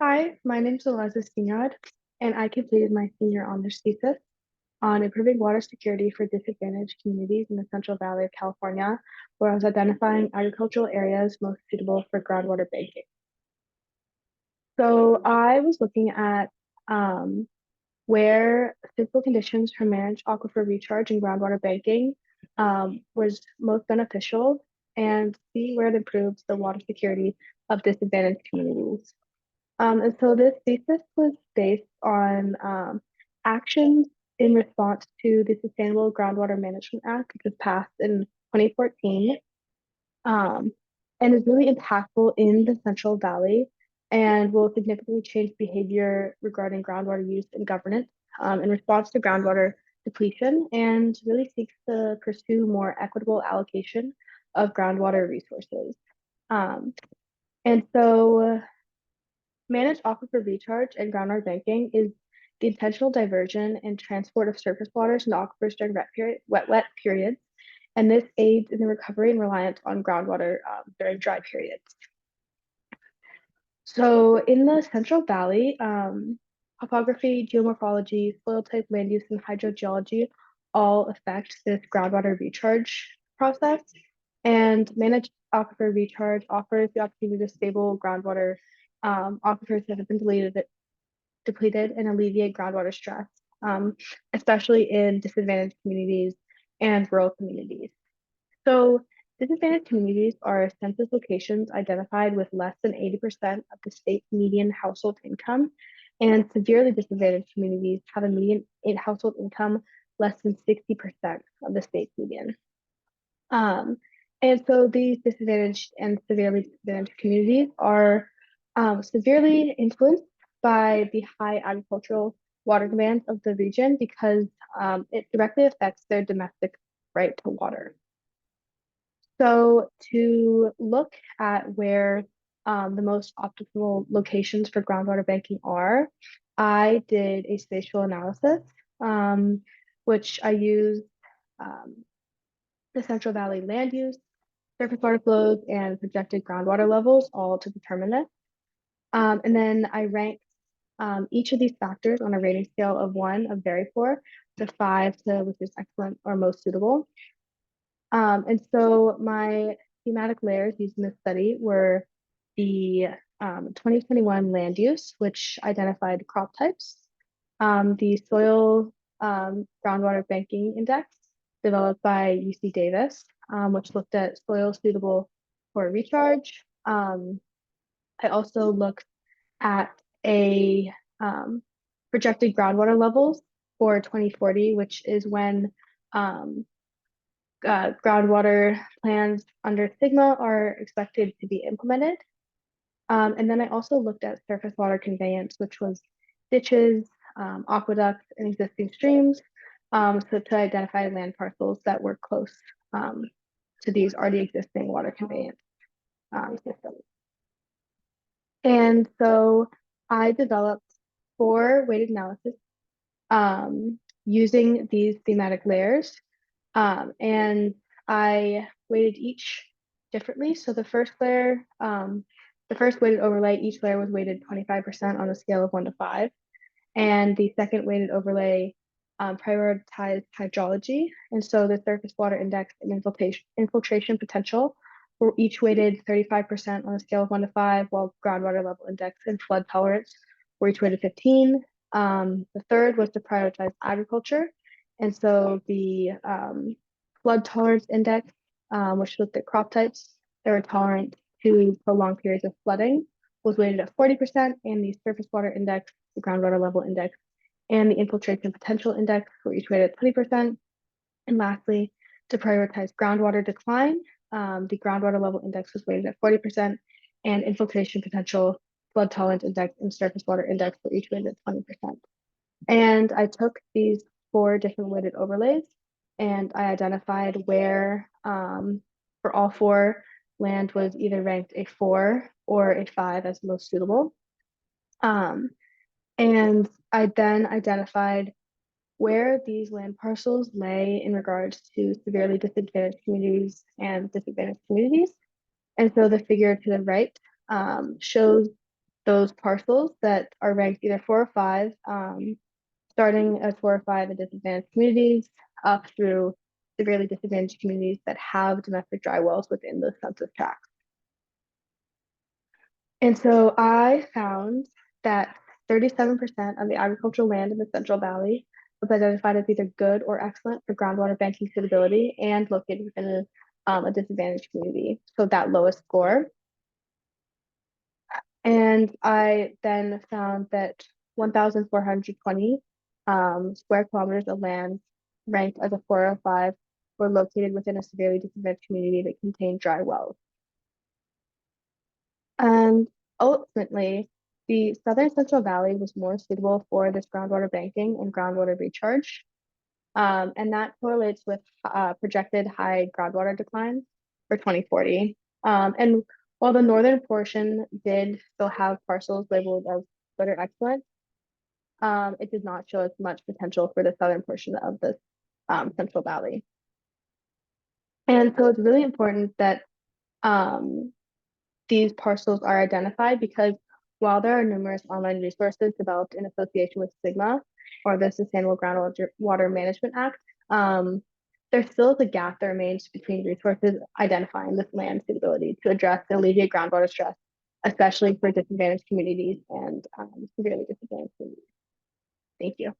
Hi, my name's Eliza Steenrod, and I completed my senior honors thesis on improving water security for disadvantaged communities in the Central Valley of California, where I was identifying agricultural areas most suitable for groundwater banking. So I was looking at um, where physical conditions for managed aquifer recharge and groundwater banking was most beneficial and see where it improves the water security of disadvantaged communities. And so this thesis was based on actions in response to the Sustainable Groundwater Management Act, which was passed in 2014, um, and is really impactful in the Central Valley and will significantly change behavior regarding groundwater use and governance in response to groundwater depletion and really seeks to pursue more equitable allocation of groundwater resources. Um, and so managed aquifer recharge and groundwater banking is the intentional diversion and transport of surface waters into aquifers during wet periods, and this aids in the recovery and reliance on groundwater during dry periods. So in the Central Valley, topography, geomorphology, soil type, land use, and hydrogeology all affect this groundwater recharge process. And managed aquifer recharge offers the opportunity to stable groundwater aquifers that have been depleted and alleviate groundwater stress, especially in disadvantaged communities and rural communities. So, disadvantaged communities are census locations identified with less than 80% of the state's median household income, and severely disadvantaged communities have a median household income less than 60% of the state's median. Um, and so these disadvantaged and severely disadvantaged communities are severely influenced by the high agricultural water demands of the region because it directly affects their domestic right to water. So to look at where the most optimal locations for groundwater banking are, I did a spatial analysis, um, which I used um, the Central Valley land use, surface water flows, and projected groundwater levels, all to determine this. And then I ranked each of these factors on a rating scale of 1 of very poor to 5 to which is excellent or most suitable. And so my thematic layers used in this study were the 2021 land use, which identified crop types, the soil groundwater banking index developed by UC Davis, which looked at soil suitable for recharge. I also looked at a projected groundwater levels for 2040, which is when um, groundwater plans under SIGMA are expected to be implemented. And then I also looked at surface water conveyance, which was ditches, aqueducts, and existing streams, so to identify land parcels that were close to these already existing water conveyance systems. And so I developed 4 weighted analysis using these thematic layers. And I weighted each differently. So the first weighted overlay, each layer was weighted 25% on a scale of 1 to 5. And the second weighted overlay prioritized hydrology. And so the surface water index and infiltration potential were each weighted 35% on a scale of 1 to 5, while groundwater level index and flood tolerance were each weighted 15. The third was to prioritize agriculture. And so the flood tolerance index, which looked at crop types that were tolerant to prolonged periods of flooding, was weighted at 40%, and the surface water index, the groundwater level index, and the infiltration potential index were each weighted at 20%. And lastly, to prioritize groundwater decline, the groundwater level index was weighted at 40%, and infiltration potential, flood tolerance index, and surface water index were each weighted at 20%. And I took these 4 different weighted overlays and I identified where for all 4 land was either ranked a 4 or a 5 as most suitable. Um, and I then identified where these land parcels lay in regards to severely disadvantaged communities and disadvantaged communities. And so the figure to the right shows those parcels that are ranked either 4 or 5, starting as 4 or 5 in disadvantaged communities up through severely disadvantaged communities that have domestic dry wells within those census tracts. And so I found that 37% of the agricultural land in the Central Valley was identified as either good or excellent for groundwater banking suitability and located within a disadvantaged community. So that lowest score. And I then found that 1,420 square kilometers of land ranked as a 4 or 5 were located within a severely disadvantaged community that contained dry wells. And ultimately, the Southern Central Valley was more suitable for this groundwater banking and groundwater recharge. And that correlates with projected high groundwater declines for 2040. And while the northern portion did still have parcels labeled as good or excellent, it did not show as much potential for the southern portion of the Central Valley. And so it's really important that um, these parcels are identified because while there are numerous online resources developed in association with SGMA or the Sustainable Groundwater Management Act, there still is a gap that remains between resources identifying this land suitability to address and alleviate groundwater stress, especially for disadvantaged communities and severely disadvantaged communities. Thank you.